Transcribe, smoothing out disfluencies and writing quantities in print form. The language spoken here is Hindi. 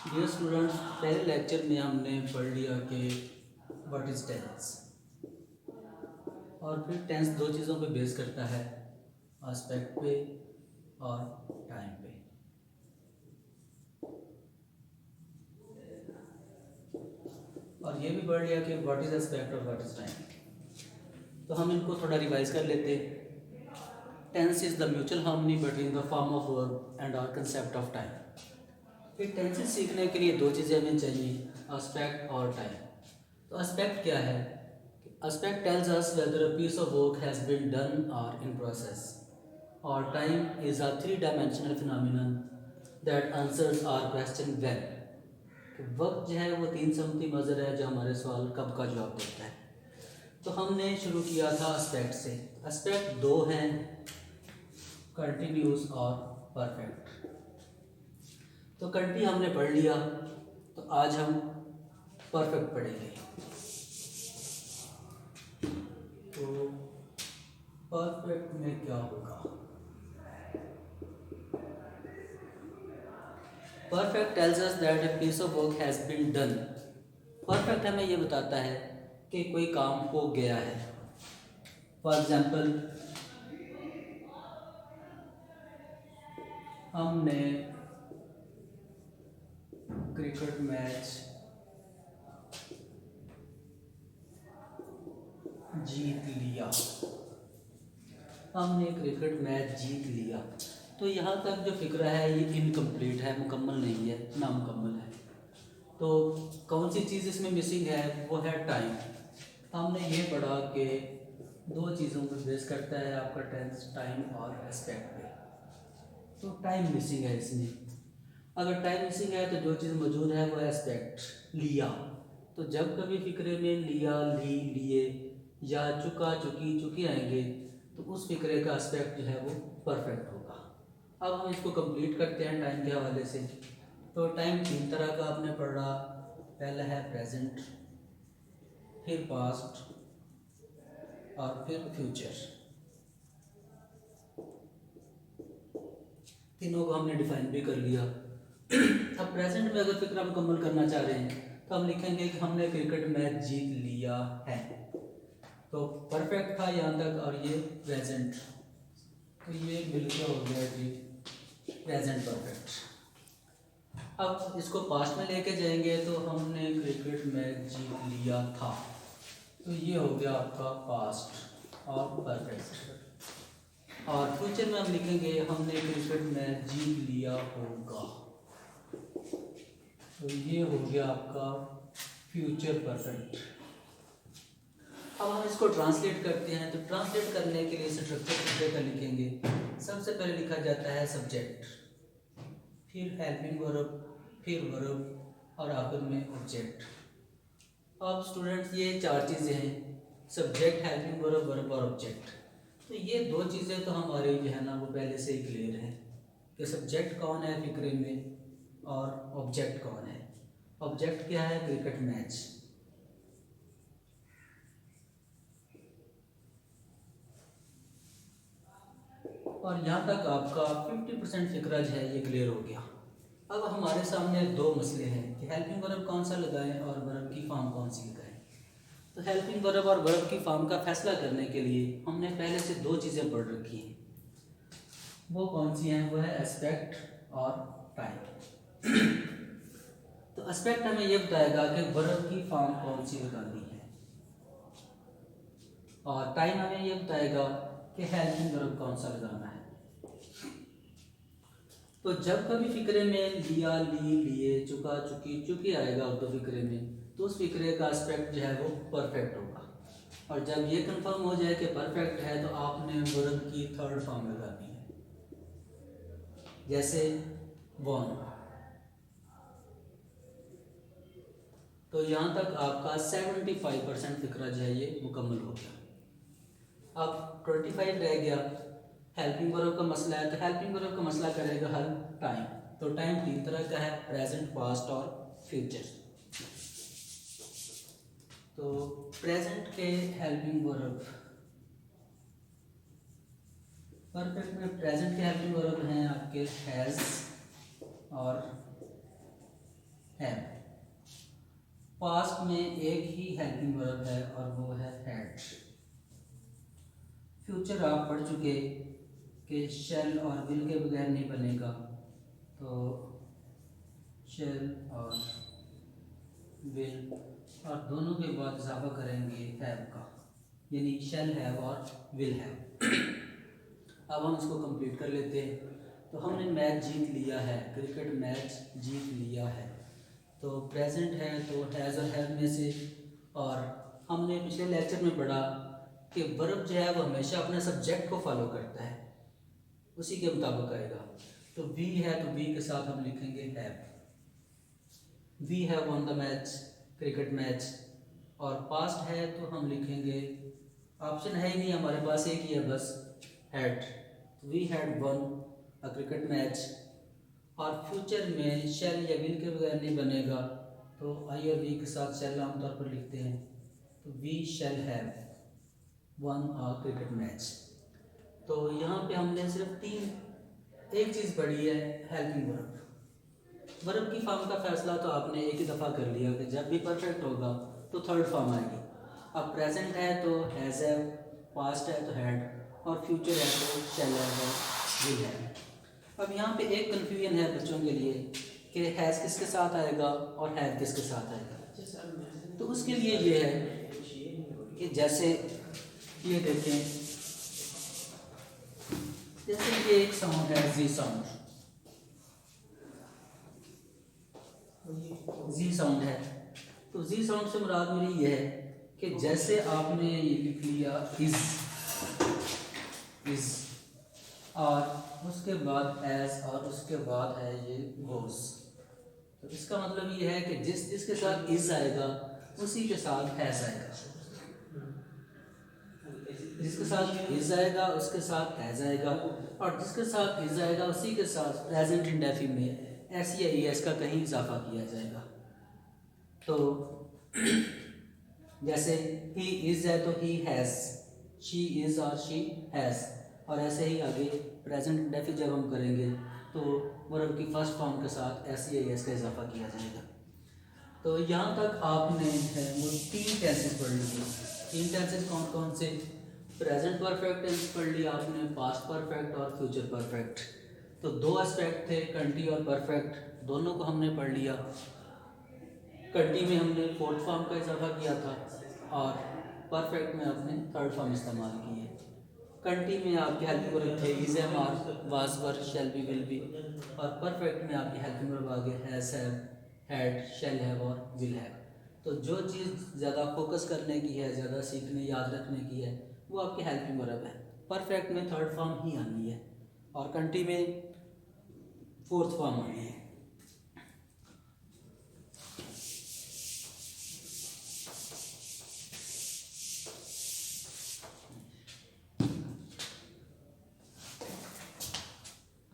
डियर स्टूडेंट्स, पहले लेक्चर में हमने पढ़ लिया कि व्हाट इज टेंस, और फिर टेंस दो चीज़ों पे बेस करता है, एस्पेक्ट पे और टाइम पे। और ये भी पढ़ लिया कि व्हाट इज एस्पेक्ट और व्हाट इज टाइम। तो हम इनको थोड़ा रिवाइज कर लेते हैं। Tense is the mutual harmony between the form of verb and our concept of time. फिर टेंसेस सीखने के लिए दो चीज़ें हमें चाहिए, एस्पेक्ट और टाइम। तो एस्पेक्ट क्या है? Aspect tells us whether a piece of work has been done or in process. Or time is a three-dimensional phenomenon that answers our question when. कि वक्त जो है वो तीन समती मज़र है जो हमारे सवाल कब का जवाब देता है। तो हमने शुरू किया था एस्पेक्ट से। एस्पेक्ट दो हैं, कंटिन्यूस और परफेक्ट। तो कंटी हमने पढ़ लिया, तो आज हम परफेक्ट पढ़ेंगे। तो परफेक्ट में क्या होगा? Perfect tells us that a piece of work has been done. Perfect हमें ये बताता है कि कोई काम हो गया है। फॉर एग्जाम्पल, हमने क्रिकेट मैच जीत लिया। हमने क्रिकेट मैच जीत लिया। तो यहाँ तक जो फिक्र है ये इनकम्प्लीट है, मुकम्मल नहीं है, नामुकम्मल है। तो कौन सी चीज़ इसमें मिसिंग है? वो है टाइम। हमने ये पढ़ा कि दो चीज़ों पर बेस करता है आपका टेंस, टाइम और एस्पेक्ट पे। तो टाइम मिसिंग है इसमें। अगर टाइम मिसिंग है तो जो चीज़ मौजूद है वो है एस्पेक्ट, लिया। तो जब कभी फिक्रे में लिया, ली, लिए या चुका, चुकी, चुकी आएंगे तो उस फिक्रे का एस्पेक्ट जो है वो परफेक्ट होगा। अब हम इसको कंप्लीट करते हैं टाइम के हवाले से। तो टाइम तीन तरह का आपने पढ़ा। पहला है प्रेजेंट, फिर पास्ट और फिर फ्यूचर। तीनों को हमने डिफाइन भी कर लिया। अब प्रेजेंट में अगर फिक्र मुकम्मल करना चाह रहे हैं तो हम लिखेंगे कि हमने क्रिकेट मैच जीत लिया है। तो परफेक्ट था यहाँ तक, और ये प्रेजेंट, तो ये बिल्कुल हो गया जी प्रेजेंट परफेक्ट। अब इसको पास्ट में लेके जाएंगे तो हमने क्रिकेट मैच जीत लिया था, तो ये हो गया आपका पास्ट और परफेक्ट। और फ्यूचर में हम लिखेंगे हमने क्रिकेट मैच जीत लिया होगा, तो ये हो गया आपका फ्यूचर परफेक्ट। अब हम इसको ट्रांसलेट करते हैं। तो ट्रांसलेट करने के लिए स्ट्रक्चर किस तरह का लिखेंगे? सबसे पहले लिखा जाता है सब्जेक्ट, फिर हेल्पिंग वर्ब, फिर वर्ब और आखिर में ऑब्जेक्ट। अब स्टूडेंट्स ये चार चीज़ें हैं, सब्जेक्ट, हेल्पिंग वर्ब, वर्ब और ऑब्जेक्ट। तो ये दो चीज़ें तो हमारी जो है ना वो पहले से ही क्लियर है कि सब्जेक्ट कौन है फिक्रे में और ऑब्जेक्ट कौन है। ऑब्जेक्ट क्या है? Cricket match. और यहाँ तक आपका 50% फिक्रा जो है ये क्लियर हो गया। अब हमारे सामने दो मसले हैं कि हेल्पिंग वर्ब कौन सा लगाएं और वर्ब की फॉर्म कौन सी लगाएं। तो हेल्पिंग वर्ब और वर्ब की फॉर्म का फैसला करने के लिए हमने पहले से दो चीज़ें पढ़ रखी हैं। वो कौन सी हैं? वो है एस्पेक्ट और टाइम। तो एस्पेक्ट हमें ये बताएगा कि वर्ब की फॉर्म कौन सी लगानी है, और टाइम हमें ये बताएगा कि हेल्पिंग वर्ब कौन सा लगाना है। तो जब कभी फिक्रे में लिया, ली, लिए, चुका, चुकी, चुकी आएगा उर्दू फिक्रे में, तो उस फिक्रे का एस्पेक्ट जो है वो परफेक्ट होगा। और जब ये कंफर्म हो जाए कि परफेक्ट है तो आपने वर्ब की थर्ड फॉर्म लगानी है, जैसे वॉन। तो यहाँ तक आपका 75% फिक्रा जो है ये मुकम्मल हो गया। अब 25 रह गया। हेल्पिंग वर्ब का मसला है, तो हेल्पिंग वर्ब का मसला करेगा हल टाइम। तो टाइम तीन तरह का है, प्रेजेंट, पास्ट और फ्यूचर। तो प्रेजेंट के हेल्पिंग वर्ब, परफेक्ट में प्रेजेंट के हेल्पिंग वर्ब हैं आपके हैज़ और हैव। पास्ट में एक ही हेल्पिंग वर्ब है और वो है हैड। फ्यूचर आप पढ़ चुके कि शेल और विल के बगैर नहीं बनेगा, तो शेल और विल और दोनों के बाद इजाफा करेंगे हैव का, यानी शेल हैव और विल हैव। अब हम इसको कंप्लीट कर लेते हैं। तो हमने मैच जीत लिया है, क्रिकेट मैच जीत लिया है। तो प्रेजेंट है तो हैज़ और हैव में से, और हमने पिछले लेक्चर में पढ़ा कि वर्ब जो है वो हमेशा अपने सब्जेक्ट को फॉलो करता है, उसी के मुताबिक आएगा। तो वी है तो वी के साथ हम लिखेंगे have. We have won the match, cricket match. और पास्ट है तो हम लिखेंगे, ऑप्शन है ही नहीं हमारे पास, एक ही है बस, had. We had won a cricket match. और फ्यूचर में शेल या विल के बगैर नहीं बनेगा, तो आई और वी के साथ शेल आमतौर पर लिखते हैं। तो we shall have won a cricket match. तो यहाँ पे हमने सिर्फ एक चीज़ पढ़ी है, हेल्पिंग वर्ब। वर्ब की फॉर्म का फैसला तो आपने एक ही दफ़ा कर लिया कि जब भी परफेक्ट होगा तो थर्ड फॉर्म आएगी। अब प्रेजेंट है तो हैज़ हैव, पास्ट है तो हैड, और फ्यूचर है तो शेल हैव और विल हैव। अब यहाँ पे एक कन्फ्यूजन है बच्चों के लिए कि हैज़ किसके साथ आएगा और हैव किसके साथ आएगा। तो उसके लिए ये है कि जैसे ये देखें, जैसे ये एक साउंड है जी साउंड, जी साउंड है। तो जी साउंड से मुराद मेरी ये है कि जैसे आपने ये लिख लिया इज, और उसके बाद एज, और उसके बाद है ये गोज। तो इसका मतलब ये है कि जिसके साथ इज आएगा उसी के साथ हैज आएगा, जिसके साथ इज आएगा उसके साथ हैज आएगा, और जिसके साथ इज आएगा उसी के साथ प्रेजेंट इंडेफिनिट में एस या ई एस का कहीं इजाफा किया जाएगा। तो जैसे ही इज है तो ही हैज, शी इज और शी हैज, और ऐसे ही आगे प्रेजेंट इंडेफिनिट जब हम करेंगे तो वर्ब की फर्स्ट फॉर्म के साथ एस या ई एस का इजाफा किया जाएगा। तो यहाँ तक आपने वो 3 टेंसेस पढ़ लिए। 3 टेंसेस कौन कौन से? प्रेजेंट परफेक्ट टेंस पढ़ लिया आपने, पास्ट परफेक्ट और फ्यूचर परफेक्ट। तो 2 एस्पेक्ट थे, कंटी और परफेक्ट, दोनों को हमने पढ़ लिया। कंटी में हमने फोर्थ फॉर्म का इजाफा किया था और परफेक्ट में आपने थर्ड फॉर्म इस्तेमाल की है। कंटी में आपके हेल्पिंग वर्ब थे is, am, are, was, were, shall be, will be, और परफेक्ट में आपकी हेल्पिंग वर्ब आगे has, have, had, shall have और विल हैव। तो जो चीज़ ज़्यादा फोकस करने की है, ज़्यादा सीखने याद रखने की है, वो आपकी हेल्पिंग वर्ब है। परफेक्ट में थर्ड फॉर्म ही आनी है और कंटी में फोर्थ फॉर्म आनी है।